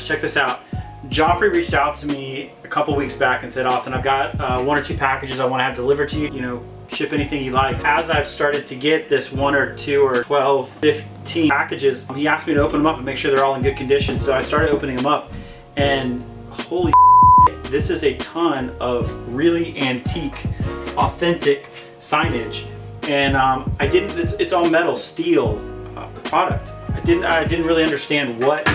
check this out. Joffrey reached out to me a couple weeks back and said, Austin, I've got 1 or 2 packages I want to have delivered to you. You know, ship anything you like. As I've started to get this 1 or 2 or 12, 15 packages, he asked me to open them up and make sure they're all in good condition. So I started opening them up, and holy shit, this is a ton of really antique, authentic signage. And it's all metal, steel product. I didn't really understand what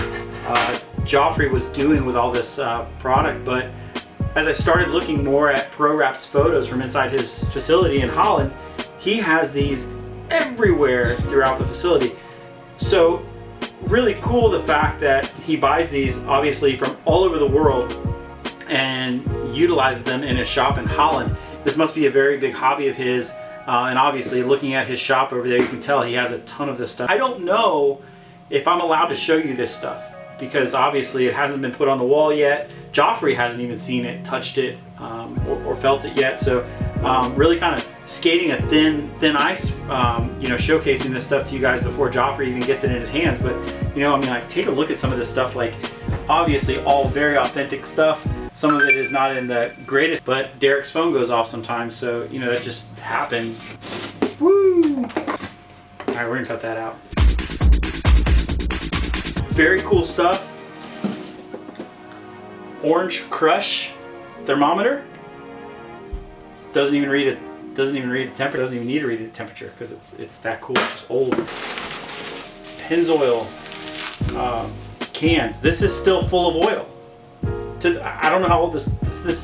Joffrey was doing with all this product, but as I started looking more at PROWRAP's photos from inside his facility in Holland, he has these everywhere throughout the facility. So really cool the fact that he buys these obviously from all over the world and utilizes them in his shop in Holland. This must be a very big hobby of his, and obviously looking at his shop over there, you can tell he has a ton of this stuff. I don't know if I'm allowed to show you this stuff, because obviously it hasn't been put on the wall yet. Joffrey hasn't even seen it, touched it, or felt it yet. So really kind of skating a thin ice, you know, showcasing this stuff to you guys before Joffrey even gets it in his hands. But you know, I mean, like, take a look at some of this stuff. Like, obviously all very authentic stuff. Some of it is not in the greatest, but Derek's phone goes off sometimes, so you know, that just happens. Woo! All right, we're gonna cut that out. Very cool stuff. Orange Crush thermometer. Doesn't even read it. Doesn't even read the temperature. Doesn't even need to read the temperature because it's that cool. It's just old. Pennzoil cans. This is still full of oil. I don't know how old this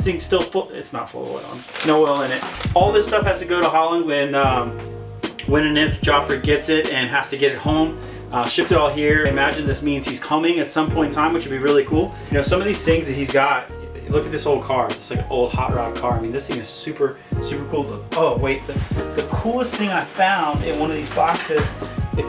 thing's still full. It's not full of oil. No oil in it. All this stuff has to go to Holland when and if Joffrey gets it and has to get it home. Shipped it all here. I imagine this means he's coming at some point in time, which would be really cool. You know, some of these things that he's got, look at this old car. It's like an old hot rod car. I mean, this thing is super, super cool. Oh, wait, the coolest thing I found in one of these boxes, it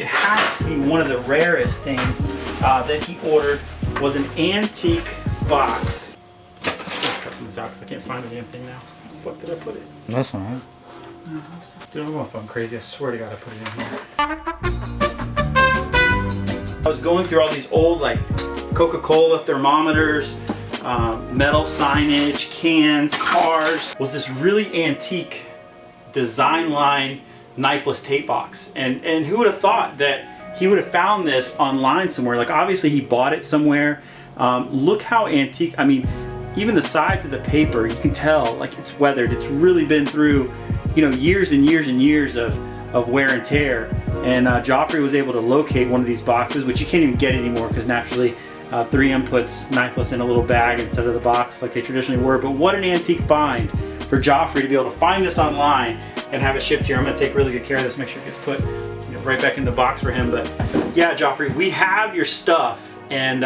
has to be one of the rarest things that he ordered, was an antique box. Let's cut some of this out because I can't find the damn thing now. What did I put it? That's all right. Dude, I'm going fucking crazy. I swear to God I put it in here. I was going through all these old, like, Coca-Cola thermometers, metal signage, cans, cars. Was this really antique design line knifeless tape box. And who would have thought that he would have found this online somewhere? Like, obviously he bought it somewhere. Look how antique. I mean, even the sides of the paper, you can tell, like, it's weathered. It's really been through, you know, years and years and years of wear and tear. And Joffrey was able to locate one of these boxes, which you can't even get anymore because naturally 3M puts knifeless in a little bag instead of the box like they traditionally were. But what an antique find for Joffrey to be able to find this online and have it shipped here. I'm going to take really good care of this, make sure it gets put, you know, right back in the box for him. But yeah, Joffrey, we have your stuff, and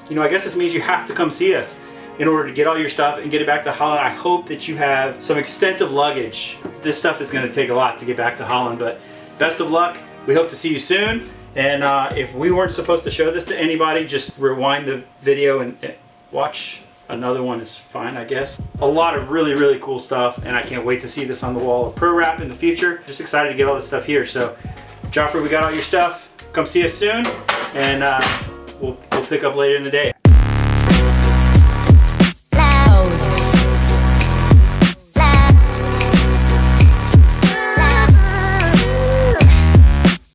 you know, I guess this means you have to come see us in order to get all your stuff and get it back to Holland. I hope that you have some extensive luggage. This stuff is going to take a lot to get back to Holland, but best of luck. We hope to see you soon. And if we weren't supposed to show this to anybody, just rewind the video and watch another one is fine, I guess. A lot of really, really cool stuff, and I can't wait to see this on the wall of PROWRAP in the future. Just excited to get all this stuff here. So, Joffrey, we got all your stuff. Come see us soon, and we'll pick up later in the day.